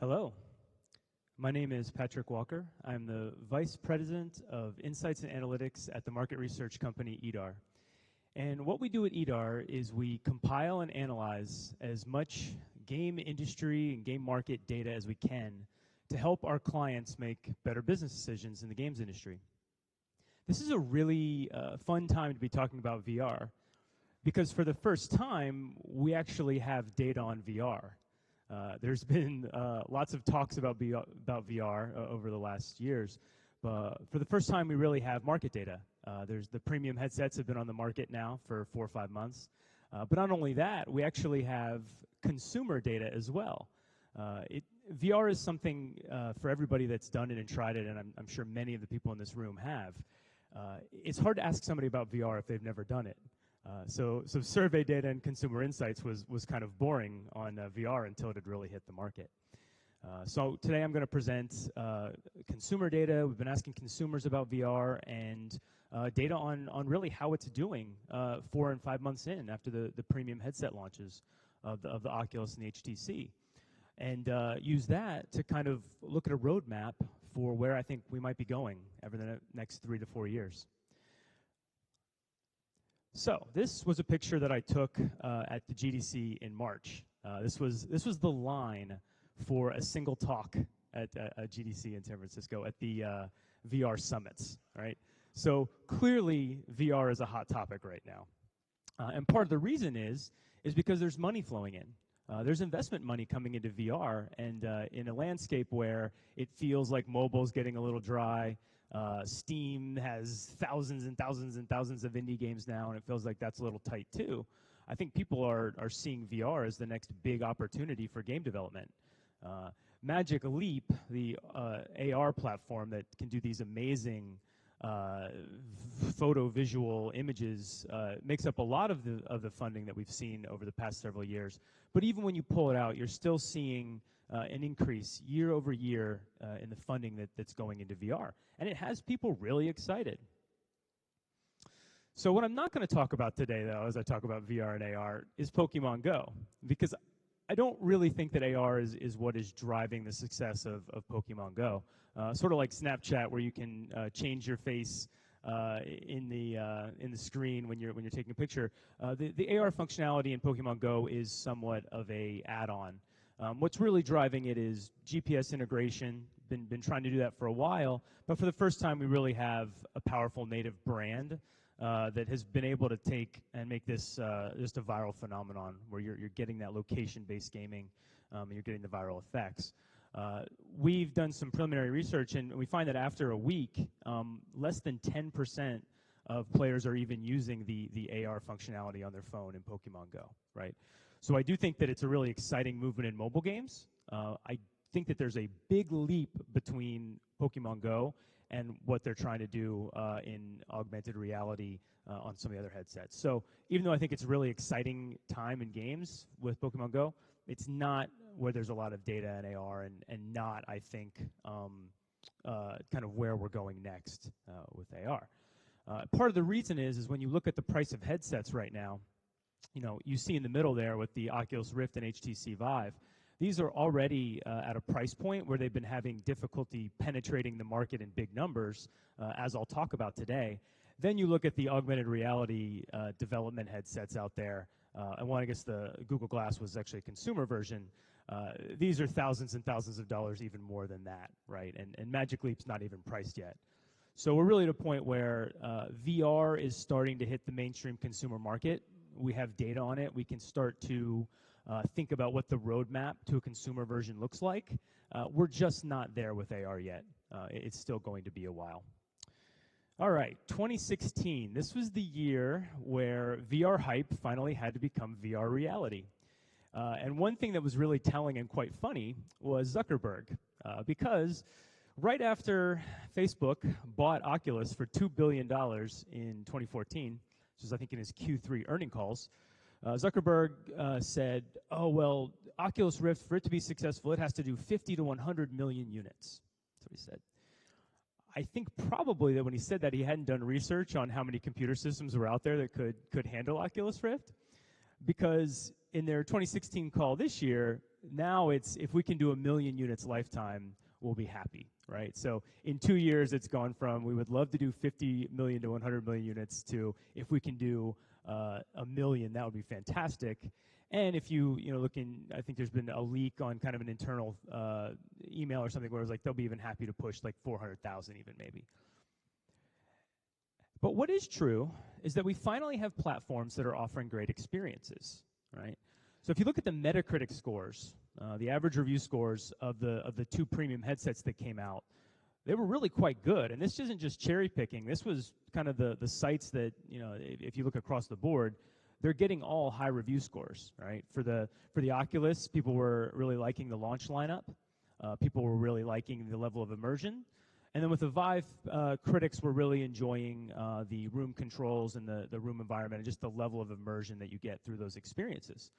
Hello, my name is Patrick Walker. I'm the Vice President of Insights and Analytics at the market research company EEDAR. And what we do at EEDAR is we compile and analyze as much game industry and game market data as we can to help our clients make better business decisions in the games industry. This is a really fun time to be talking about VR because for the first time, we actually have data on VR. There's been lots of talks about VR over the last years, but for the first time we really have market data. There's the premium headsets have been on the market now for 4 or 5 months, but not only that, we actually have consumer data as well. VR is something for everybody that's done it and tried it, and I'm sure many of the people in this room have. It's hard to ask somebody about VR if they've never done it. So survey data and consumer insights was kind of boring on VR until it had really hit the market. So today I'm going to present consumer data. We've been asking consumers about VR and data on really how it's doing 4 and 5 months in after the premium headset launches of the Oculus and the HTC. And use that to kind of look at a roadmap for where I think we might be going over the next 3 to 4 years. So this was a picture that I took at the GDC in March. This was the line for a single talk at GDC in San Francisco at the VR summits, right? So clearly VR is a hot topic right now. And part of the reason is because there's money flowing in. There's investment money coming into VR, and in a landscape where it feels like mobile's getting a little dry, Steam has thousands and thousands and thousands of indie games now, and it feels like that's a little tight too. I think people are seeing VR as the next big opportunity for game development. Magic Leap, the AR platform that can do these amazing photo visual images, makes up a lot of the funding that we've seen over the past several years. But even when you pull it out, you're still seeing an increase year over year in the funding that's going into VR. And it has people really excited. So what I'm not going to talk about today, though, as I talk about VR and AR, is Pokemon Go. Because I don't really think that AR is what is driving the success of Pokemon Go. Sort of like Snapchat, where you can change your face in the screen when you're taking a picture. The AR functionality in Pokemon Go is somewhat of a add-on. What's really driving it is GPS integration. Been trying to do that for a while, but for the first time, we really have a powerful native brand that has been able to take and make this just a viral phenomenon where you're getting that location-based gaming and you're getting the viral effects. We've done some preliminary research, and we find that after a week, less than 10% of players are even using the AR functionality on their phone in Pokemon Go, right? So I do think that it's a really exciting movement in mobile games. I think that there's a big leap between Pokemon Go and what they're trying to do in augmented reality on some of the other headsets. So even though I think it's a really exciting time in games with Pokemon Go, it's not where there's a lot of data in AR and not, I think, kind of where we're going next with AR. Part of the reason is when you look at the price of headsets right now, you see in the middle there with the Oculus Rift and HTC Vive, these are already at a price point where they've been having difficulty penetrating the market in big numbers, as I'll talk about today. Then you look at the augmented reality development headsets out there, and I guess the Google Glass was actually a consumer version. These are thousands and thousands of dollars, even more than that, right? And Magic Leap's not even priced yet. So we're really at a point where VR is starting to hit the mainstream consumer market. We have data on it. We can start to think about what the roadmap to a consumer version looks like. We're just not there with AR yet. It's still going to be a while. All right, 2016. This was the year where VR hype finally had to become VR reality. And one thing that was really telling and quite funny was Zuckerberg, because right after Facebook bought Oculus for $2 billion in 2014, which is I think in his Q3 earning calls, Zuckerberg said, oh, well, Oculus Rift, for it to be successful, it has to do 50 to 100 million units. That's what he said. I think probably that when he said that, he hadn't done research on how many computer systems were out there that could handle Oculus Rift. because in their 2016 call this year, now it's if we can do 1 million units lifetime, we'll be happy, right? So in 2 years, it's gone from we would love to do 50 million to 100 million units to if we can do 1 million, that would be fantastic. And if you look in, I think there's been a leak on kind of an internal email or something where it was like they'll be even happy to push like 400,000 even maybe. But what is true is that we finally have platforms that are offering great experiences, right? So if you look at the Metacritic scores, the average review scores of the 2 premium headsets that came out, they were really quite good. And this isn't just cherry picking. This was kind of the sites that, if you look across the board, they're getting all high review scores, right? For the Oculus, people were really liking the launch lineup. People were really liking the level of immersion. And then with the Vive, critics were really enjoying the room controls and the room environment and just the level of immersion that you get through those experiences.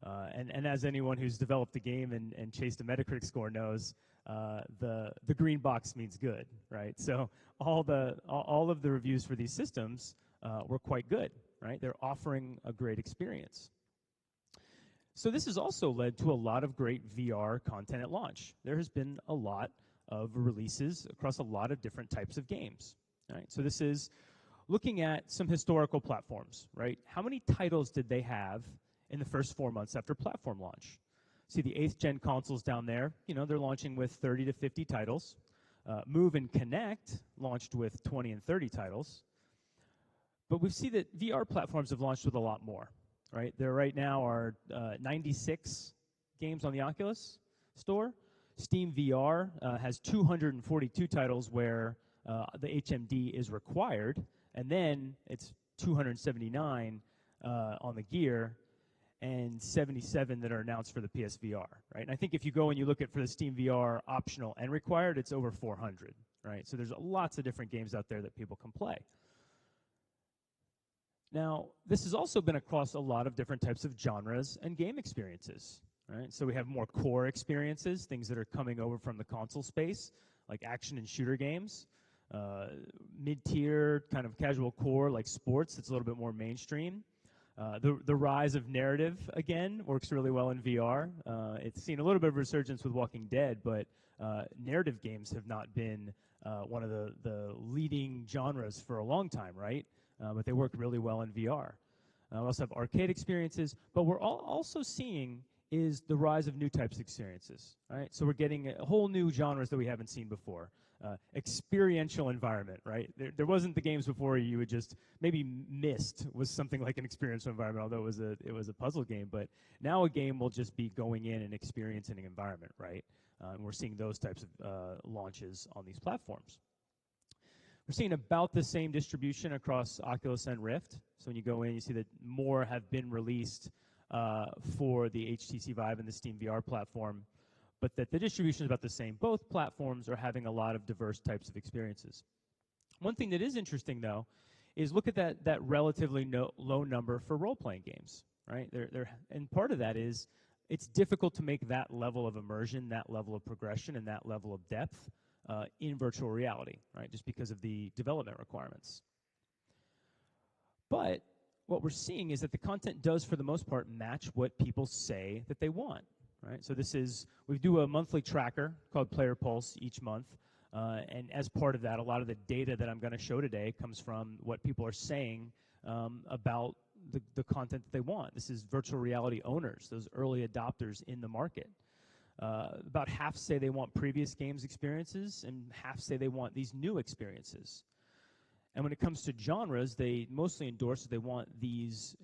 And as anyone who's developed the game and chased a Metacritic score knows, the green box means good, right? So all of the reviews for these systems were quite good, right? They're offering a great experience. So this has also led to a lot of great VR content at launch. There has been a lot of releases across a lot of different types of games, right? So this is looking at some historical platforms, right? How many titles did they have in the first 4 months after platform launch? See the 8th gen consoles down there, they're launching with 30 to 50 titles. Move and Connect launched with 20 and 30 titles. But we see that VR platforms have launched with a lot more, right? There right now are 96 games on the Oculus Store. Steam VR has 242 titles where the HMD is required, and then it's 279 on the Gear, and 77 that are announced for the PSVR, right? And I think if you go and you look at for the Steam VR optional and required, it's over 400, right? So there's lots of different games out there that people can play. Now, this has also been across a lot of different types of genres and game experiences, right? So we have more core experiences, things that are coming over from the console space, like action and shooter games. Mid-tier, kind of casual core, like sports, it's a little bit more mainstream. The rise of narrative, again, works really well in VR. It's seen a little bit of resurgence with Walking Dead, but narrative games have not been one of the leading genres for a long time, right? But they work really well in VR. We also have arcade experiences, but we're also seeing is the rise of new types of experiences, right? So we're getting a whole new genres that we haven't seen before. Experiential environment, right? There wasn't the games before you would just, maybe Myst was something like an experiential environment, although it was a puzzle game, but now a game will just be going in and experiencing an environment, right? And we're seeing those types of launches on these platforms. We're seeing about the same distribution across Oculus and Rift. So when you go in, you see that more have been released for the HTC Vive and the Steam VR platform, but that the distribution is about the same. Both platforms are having a lot of diverse types of experiences. One thing that is interesting, though, is look at that relatively low number for role-playing games, right? And part of that is it's difficult to make that level of immersion, that level of progression, and that level of depth in virtual reality, right? Just because of the development requirements. But what we're seeing is that the content does, for the most part, match what people say that they want, right? So we do a monthly tracker called Player Pulse each month, and as part of that, a lot of the data that I'm going to show today comes from what people are saying about the content that they want. This is virtual reality owners, those early adopters in the market. About half say they want previous games experiences, and half say they want these new experiences. And when it comes to genres, they mostly endorse that they want these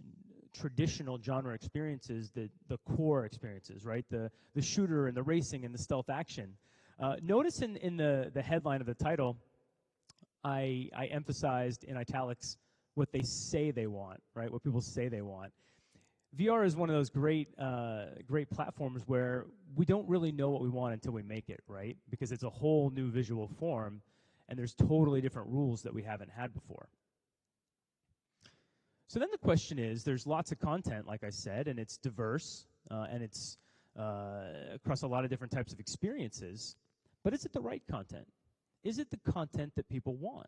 traditional genre experiences, the core experiences, right? The shooter and the racing and the stealth action. Notice in the headline of the title, I emphasized in italics what they say they want, right? What people say they want. VR is one of those great platforms where we don't really know what we want until we make it, right? Because it's a whole new visual form, and there's totally different rules that we haven't had before. So then the question is, there's lots of content, like I said, and it's diverse, and it's across a lot of different types of experiences, but is it the right content? Is it the content that people want?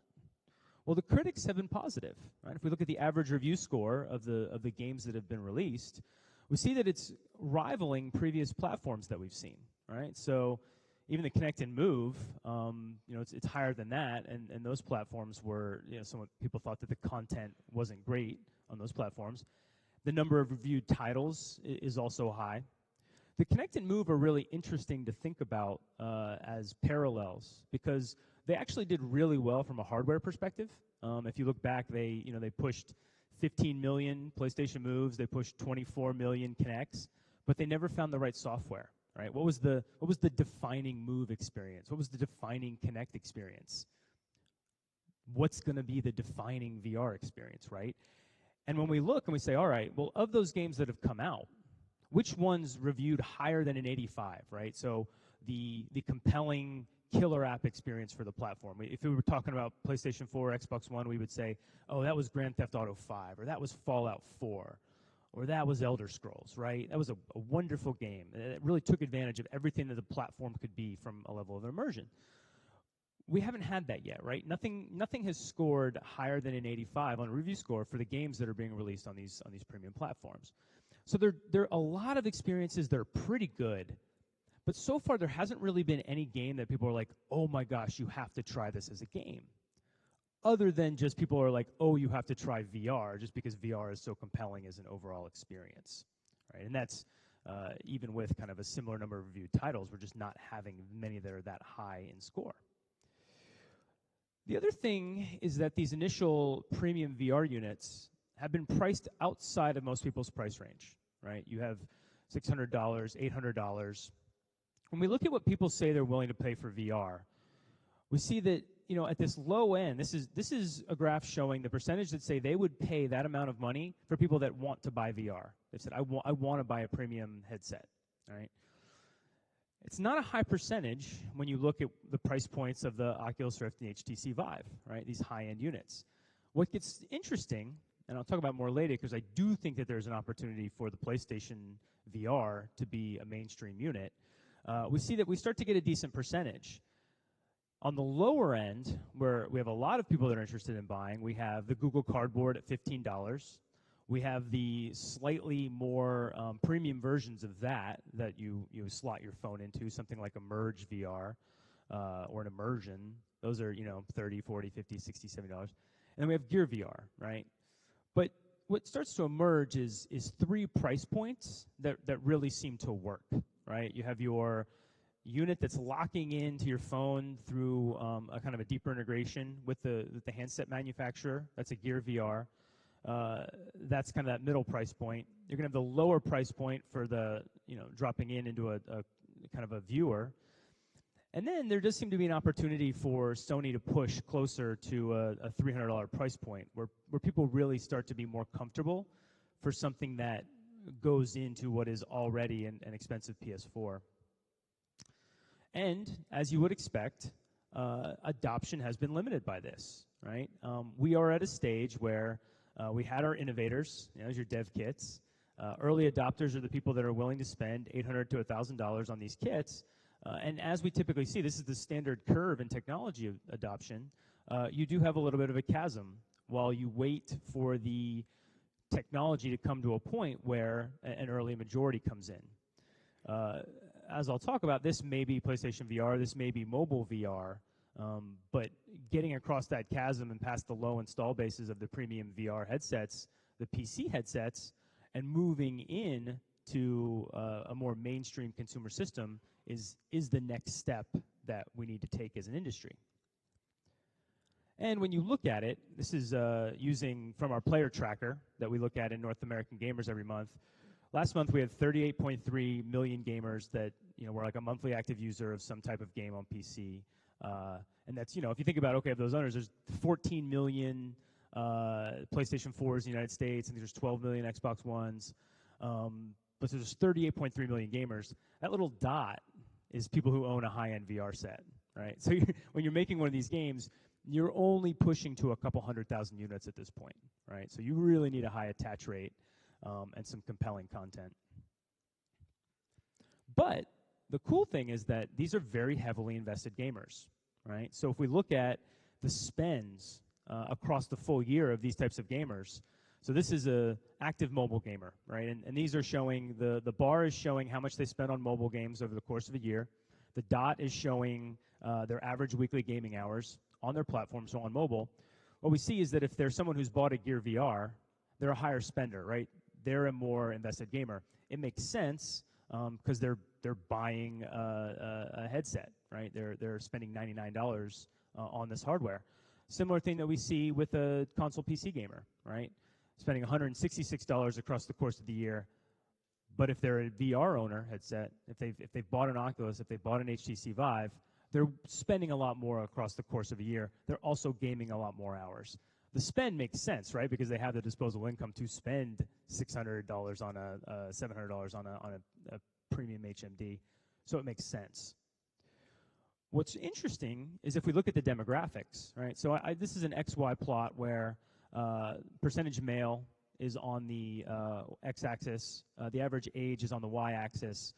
Well, the critics have been positive, right? If we look at the average review score of the games that have been released, we see that it's rivaling previous platforms that we've seen, right? So even the Connect and Move, it's higher than that, and those platforms were, some people thought that the content wasn't great on those platforms. The number of reviewed titles is also high. The Connect and Move are really interesting to think about as parallels because they actually did really well from a hardware perspective. If you look back, they pushed 15 million PlayStation Moves, they pushed 24 million Kinects, but they never found the right software. Right? What was the defining Move experience? What was the defining Kinect experience? What's going to be the defining VR experience, right? And when we look and we say, all right, well, of those games that have come out, which ones reviewed higher than an 85, right? So the compelling killer app experience for the platform. If we were talking about PlayStation 4, Xbox One, we would say, oh, that was Grand Theft Auto 5, or that was Fallout 4, or that was Elder Scrolls, right? That was a wonderful game. It really took advantage of everything that the platform could be from a level of immersion. We haven't had that yet, right? Nothing has scored higher than an 85 on a review score for the games that are being released on these premium platforms. So there are a lot of experiences that are pretty good, but so far there hasn't really been any game that people are like, oh my gosh, you have to try this as a game. Other than just people are like, oh, you have to try VR, just because VR is so compelling as an overall experience, right? And that's even with kind of a similar number of reviewed titles, we're just not having many that are that high in score. The other thing is that these initial premium VR units have been priced outside of most people's price range, right? You have $600, $800. When we look at what people say they're willing to pay for VR, we see that, at this low end, this is a graph showing the percentage that say they would pay that amount of money for people that want to buy VR. They've said, I want to buy a premium headset, right? It's not a high percentage when you look at the price points of the Oculus Rift and the HTC Vive, right? These high-end units. What gets interesting, and I'll talk about more later because I do think that there's an opportunity for the PlayStation VR to be a mainstream unit, we see that we start to get a decent percentage. On the lower end, where we have a lot of people that are interested in buying, we have the Google Cardboard at $15. We have the slightly more premium versions of that you slot your phone into, something like a Merge VR or an Immersion. Those are, $30, $40, $50, $60, $70. And then we have Gear VR, right? But what starts to emerge is three price points that really seem to work, right? You have your unit that's locking into your phone through a kind of a deeper integration with the handset manufacturer. That's a Gear VR. That's kind of that middle price point. You're going to have the lower price point for the, dropping into a kind of a viewer. And then there does seem to be an opportunity for Sony to push closer to a $300 price point where people really start to be more comfortable for something that goes into what is already an expensive PS4. And as you would expect, adoption has been limited by this, right? We are at a stage where we had our innovators, as your dev kits. Early adopters are the people that are willing to spend $800 to $1,000 on these kits. And as we typically see, this is the standard curve in technology adoption. You do have a little bit of a chasm while you wait for the technology to come to a point where an early majority comes in. As I'll talk about, this may be PlayStation VR, this may be mobile VR, but getting across that chasm and past the low install bases of the premium VR headsets, the PC headsets, and moving in to a more mainstream consumer system is the next step that we need to take as an industry. And when you look at it, this is using from our player tracker that we look at in North American Gamers every month. Last month we had 38.3 million gamers that were like a monthly active user of some type of game on PC. And that's, if you think about, okay, of those owners, there's 14 million PlayStation 4s in the United States, and there's 12 million Xbox Ones. But there's 38.3 million gamers. That little dot is people who own a high-end VR set, right? So when you're making one of these games, you're only pushing to a couple 100,000 units at this point, right? So you really need a high attach rate and some compelling content. But the cool thing is that these are very heavily invested gamers, right? So if we look at the spends across the full year of these types of gamers. So this is a active mobile gamer, right? And these are showing, the bar is showing how much they spent on mobile games over the course of a year. The dot is showing their average weekly gaming hours on their platform, so on mobile. What we see is that if there's someone who's bought a Gear VR, they're a higher spender, right? They're a more invested gamer. It makes sense because they're buying a headset, right? They're spending $99 on this hardware. Similar thing that we see with a console PC gamer, right? Spending $166 across the course of the year. But if they're a VR owner headset, if they've bought an Oculus, if they've bought an HTC Vive, they're spending a lot more across the course of a year. They're also gaming a lot more hours. The spend makes sense, right? Because they have the disposable income to spend $600 on $700 on a premium HMD. So it makes sense. What's interesting is if we look at the demographics, right? So this is an XY plot where percentage male is on the x-axis. The average age is on the y-axis.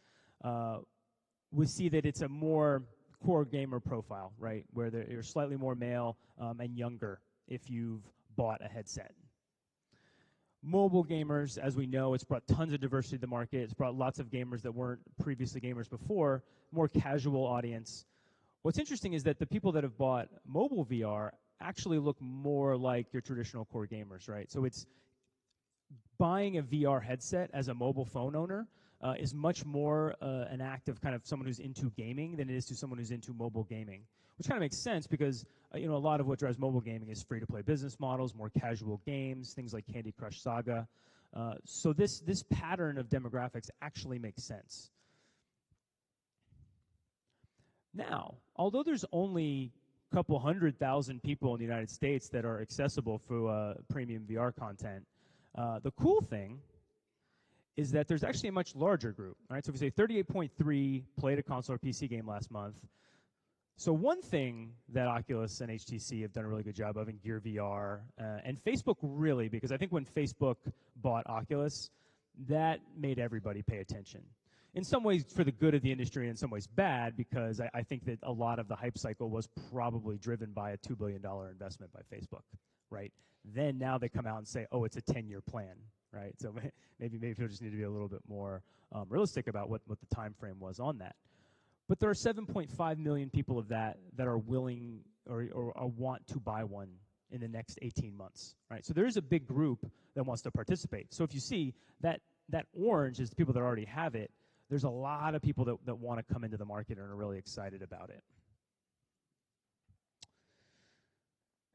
We see that it's a more core gamer profile, right? Where you're slightly more male and younger if you've bought a headset. Mobile gamers, as we know, it's brought tons of diversity to the market. It's brought lots of gamers that weren't previously gamers before, more casual audience. What's interesting is that the people that have bought mobile VR actually look more like your traditional core gamers, right? So it's buying a VR headset as a mobile phone owner is much more an act of kind of someone who's into gaming than it is to someone who's into mobile gaming, which kind of makes sense because a lot of what drives mobile gaming is free-to-play business models, more casual games, things like Candy Crush Saga. So this pattern of demographics actually makes sense. Now, although there's only a couple 100,000 people in the United States that are accessible through premium VR content, the cool thing is that there's actually a much larger group, right? So if we say 38.3 played a console or PC game last month. So one thing that Oculus and HTC have done a really good job of in Gear VR, and Facebook really, because I think when Facebook bought Oculus, that made everybody pay attention. In some ways for the good of the industry, and in some ways bad, because I think that a lot of the hype cycle was probably driven by a $2 billion investment by Facebook, right? Then now they come out and say, oh, it's a 10-year plan, right? So maybe people just need to be a little bit more realistic about what the time frame was on that. But there are 7.5 million people of that are willing or want to buy one in the next 18 months, right? So there is a big group that wants to participate. So if you see that orange is the people that already have it, there's a lot of people that want to come into the market and are really excited about it.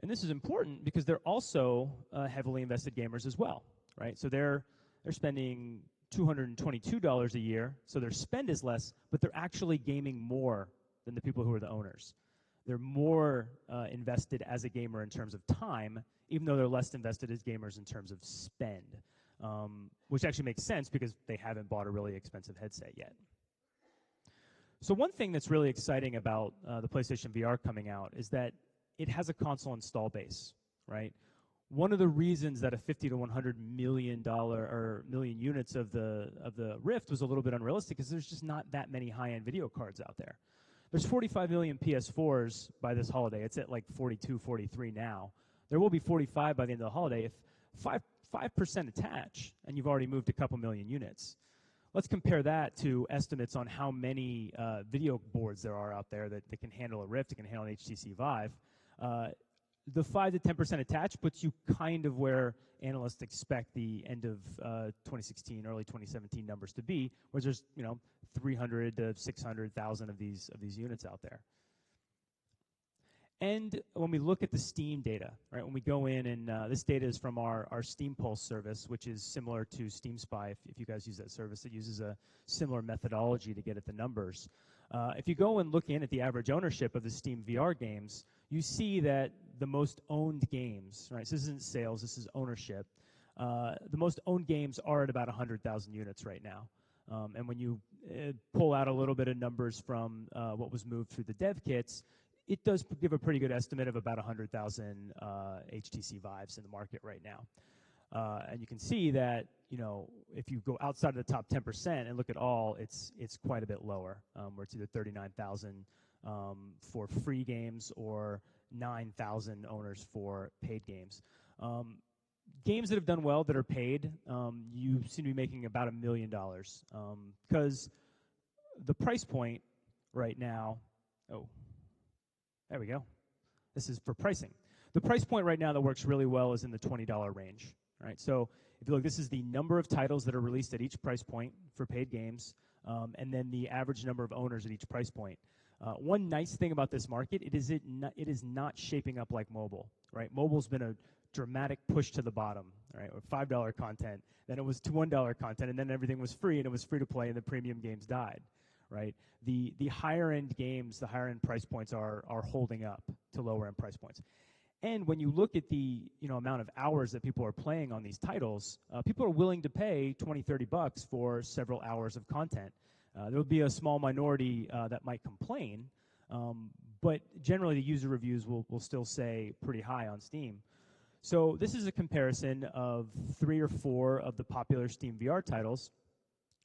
And this is important because they're also heavily invested gamers as well, right? So they're spending $222 a year, so their spend is less, but they're actually gaming more than the people who are the owners. They're more invested as a gamer in terms of time, even though they're less invested as gamers in terms of spend, which actually makes sense because they haven't bought a really expensive headset yet. So one thing that's really exciting about the PlayStation VR coming out is that it has a console install base, right? One of the reasons that a $50 to $100 million or million units of the Rift was a little bit unrealistic is there's just not that many high-end video cards out there. There's 45 million PS4s by this holiday. It's at like 42, 43 now. There will be 45 by the end of the holiday. If 5% attach, and you've already moved a couple million units. Let's compare that to estimates on how many video boards there are out there that can handle a Rift, that can handle an HTC Vive. The 5 to 10% attach puts you kind of where analysts expect the end of 2016, early 2017 numbers to be, where there's 300 to 600,000 of these units out there. And when we look at the Steam data, right, when we go in and this data is from our Steam Pulse service, which is similar to Steam Spy, if you guys use that service, it uses a similar methodology to get at the numbers. If you go and look in at the average ownership of the Steam VR games, you see that the most owned games, right, so this isn't sales, this is ownership, the most owned games are at about 100,000 units right now. And when you pull out a little bit of numbers from what was moved through the dev kits, it does give a pretty good estimate of about 100,000 HTC Vives in the market right now. And you can see that, if you go outside of the top 10% and look at all, it's quite a bit lower, where it's either 39,000 for free games or 9,000 owners for paid games. Games that have done well that are paid, you seem to be making about $1 million, because the price point right now, oh, there we go. This is for pricing. The price point right now that works really well is in the $20 range, right? So if you look, this is the number of titles that are released at each price point for paid games, and then the average number of owners at each price point. One nice thing about this market, it is not shaping up like mobile, right? Mobile's been a dramatic push to the bottom, right? With $5 content, then it was to $1 content, and then everything was free, and it was free to play, and the premium games died, right? The higher end games, the higher end price points are holding up to lower end price points. And when you look at the amount of hours that people are playing on these titles, people are willing to pay $20-30 for several hours of content. There will be a small minority that might complain, but generally the user reviews will still say pretty high on Steam. So this is a comparison of 3 or 4 of the popular Steam VR titles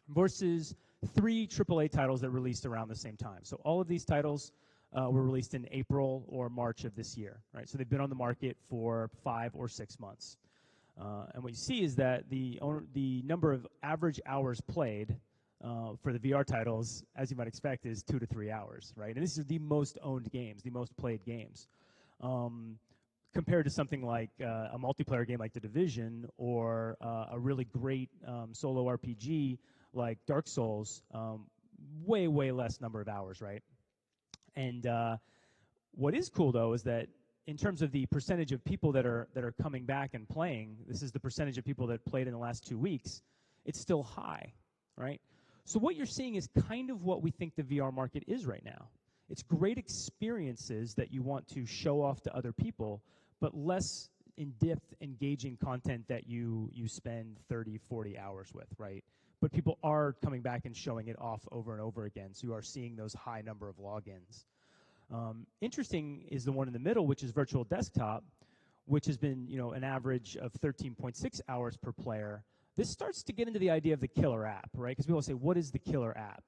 versus 3 AAA titles that released around the same time. So all of these titles were released in April or March of this year, right? So they've been on the market for 5 or 6 months. And what you see is that the number of average hours played for the VR titles, as you might expect, is 2 to 3 hours, right? And this is the most owned games, the most played games. Compared to something like a multiplayer game like The Division or a really great solo RPG like Dark Souls, way, way less number of hours, right? And what is cool, though, is that in terms of the percentage of people that are coming back and playing, this is the percentage of people that played in the last 2 weeks, it's still high, right? So what you're seeing is kind of what we think the VR market is right now. It's great experiences that you want to show off to other people, but less in-depth, engaging content that you spend 30, 40 hours with, right? But people are coming back and showing it off over and over again, so you are seeing those high number of logins. Interesting is the one in the middle, which is virtual desktop, which has been an average of 13.6 hours per player. This starts to get into the idea of the killer app, right? Because people say, what is the killer app?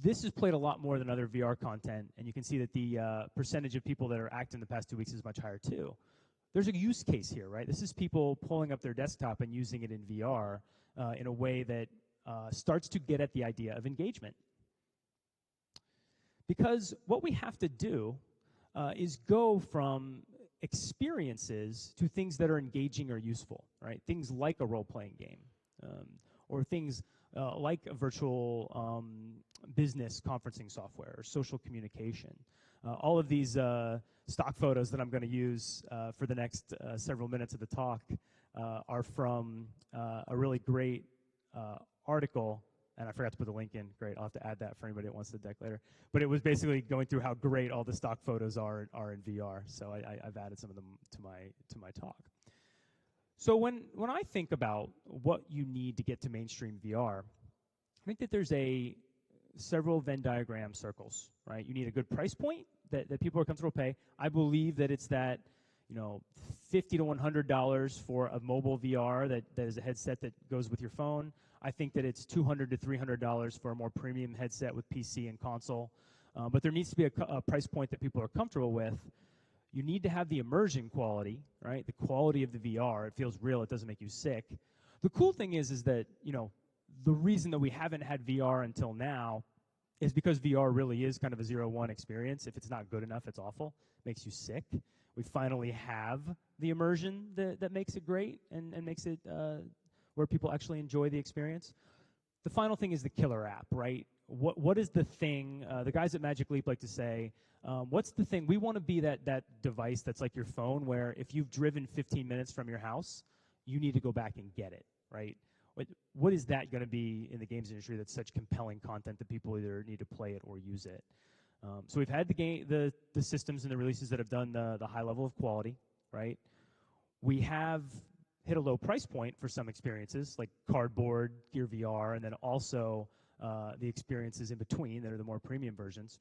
This has played a lot more than other VR content, and you can see that the percentage of people that are active in the past 2 weeks is much higher too. There's a use case here, right? This is people pulling up their desktop and using it in VR in a way that starts to get at the idea of engagement. Because what we have to do is go from experiences to things that are engaging or useful, right? Things like a role-playing game, or things like a virtual business conferencing software or social communication. All of these stock photos that I'm going to use for the next several minutes of the talk are from a really great article, and I forgot to put the link in. Great, I'll have to add that for anybody that wants the deck later. But it was basically going through how great all the stock photos are in VR. So I've added some of them to my talk. So when I think about what you need to get to mainstream VR, I think that there's several Venn diagram circles, right? You need a good price point that people are comfortable to pay. I believe that it's that $50 to $100 for a mobile VR that is a headset that goes with your phone. I think that it's $200 to $300 for a more premium headset with PC and console. But there needs to be a price point that people are comfortable with. You need to have the immersion quality, right? The quality of the VR. It feels real. It doesn't make you sick. The cool thing is that, the reason that we haven't had VR until now is because VR really is kind of a 0-1 experience. If it's not good enough, it's awful. It makes you sick. We finally have the immersion that makes it great and makes it where people actually enjoy the experience. The final thing is the killer app, right? What is the thing? The guys at Magic Leap like to say, what's the thing? We want to be that device that's like your phone, where if you've driven 15 minutes from your house, you need to go back and get it, right? What is that going to be in the games industry that's such compelling content that people either need to play it or use it? So we've had the systems and the releases that have done the high level of quality, right? We have hit a low price point for some experiences, like Cardboard, Gear VR, and then also the experiences in between that are the more premium versions.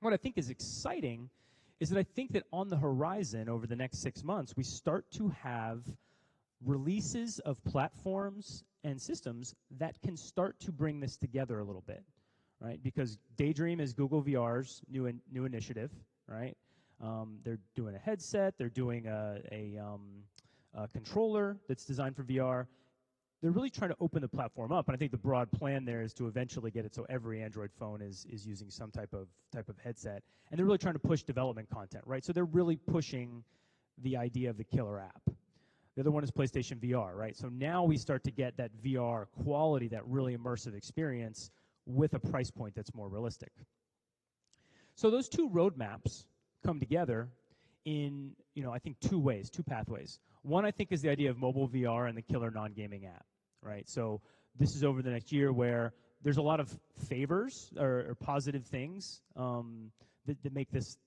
What I think is exciting is that I think that on the horizon over the next 6 months, we start to have releases of platforms and systems that can start to bring this together a little bit, right? Because Daydream is Google VR's new initiative, right? They're doing a headset. They're doing a controller that's designed for VR. They're really trying to open the platform up, and I think the broad plan there is to eventually get it so every Android phone is using some type of headset. And they're really trying to push development content, right? So they're really pushing the idea of the killer app. The other one is PlayStation VR, right? So now we start to get that VR quality, that really immersive experience with a price point that's more realistic. So those two roadmaps come together in, I think two ways, two pathways. One, I think, is the idea of mobile VR and the killer non-gaming app, right? So this is over the next year where there's a lot of favors or positive things that make this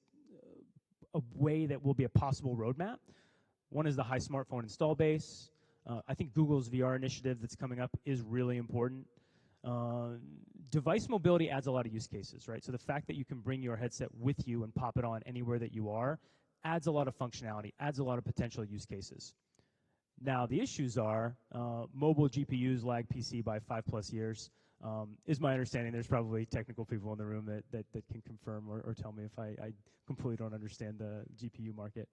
a way that will be a possible roadmap. One is the high smartphone install base. I think Google's VR initiative that's coming up is really important. Device mobility adds a lot of use cases, right? So the fact that you can bring your headset with you and pop it on anywhere that you are adds a lot of functionality, adds a lot of potential use cases. Now, the issues are mobile GPUs lag PC by 5+ years, is my understanding. There's probably technical people in the room that can confirm or tell me if I completely don't understand the GPU market.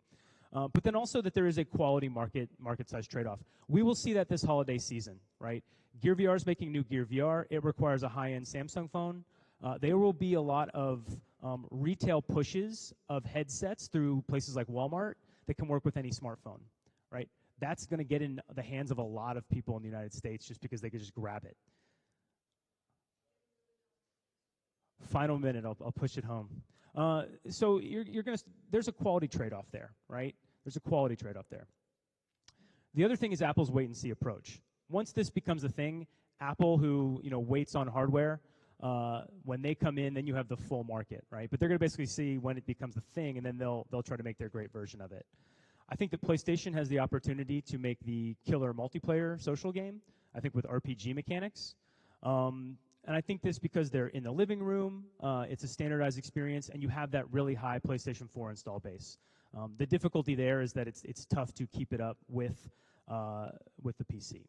But then also that there is a quality market size trade-off. We will see that this holiday season, right? Gear VR is making new Gear VR. It requires a high-end Samsung phone. There will be a lot of retail pushes of headsets through places like Walmart that can work with any smartphone, right? That's going to get in the hands of a lot of people in the United States just because they could just grab it. Final minute, I'll push it home. So you're going to, there's a quality trade-off there, right? There's a quality trade-off there. The other thing is Apple's wait-and-see approach. Once this becomes a thing, Apple, who waits on hardware, when they come in, then you have the full market, right? But they're going to basically see when it becomes a thing, and then they'll try to make their great version of it. I think that PlayStation has the opportunity to make the killer multiplayer social game, I think with RPG mechanics. And I think this because they're in the living room, it's a standardized experience, and you have that really high PlayStation 4 install base. The difficulty there is that it's tough to keep it up with the PC.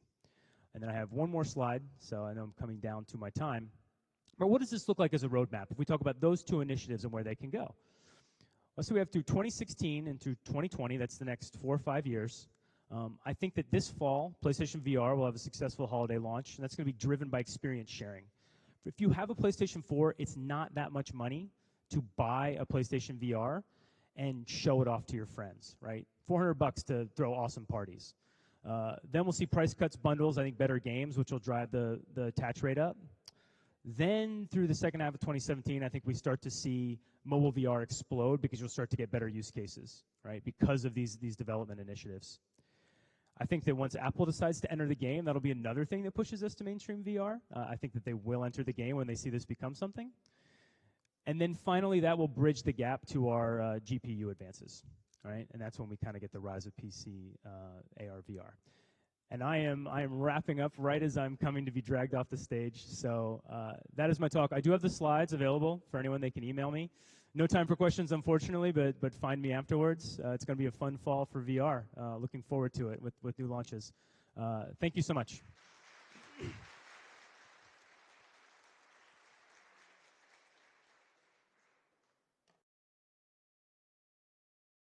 And then I have one more slide, so I know I'm coming down to my time. But what does this look like as a roadmap if we talk about those two initiatives and where they can go? So we have through 2016 and through 2020, that's the next 4 or 5 years. I think that this fall, PlayStation VR will have a successful holiday launch, and that's going to be driven by experience sharing. If you have a PlayStation 4, it's not that much money to buy a PlayStation VR and show it off to your friends, right? $400 to throw awesome parties. Then we'll see price cuts, bundles, I think better games, which will drive the attach rate up. Then through the second half of 2017, I think we start to see mobile VR explode because you'll start to get better use cases, right, because of these development initiatives. I think that once Apple decides to enter the game, that'll be another thing that pushes us to mainstream VR. I think that they will enter the game when they see this become something. And then finally, that will bridge the gap to our GPU advances, right? And that's when we kind of get the rise of PC AR VR. And I am wrapping up right as I'm coming to be dragged off the stage. So that is my talk. I do have the slides available for anyone. They can email me. No time for questions, unfortunately, but find me afterwards. It's going to be a fun fall for VR. Looking forward to it with new launches. Thank you so much.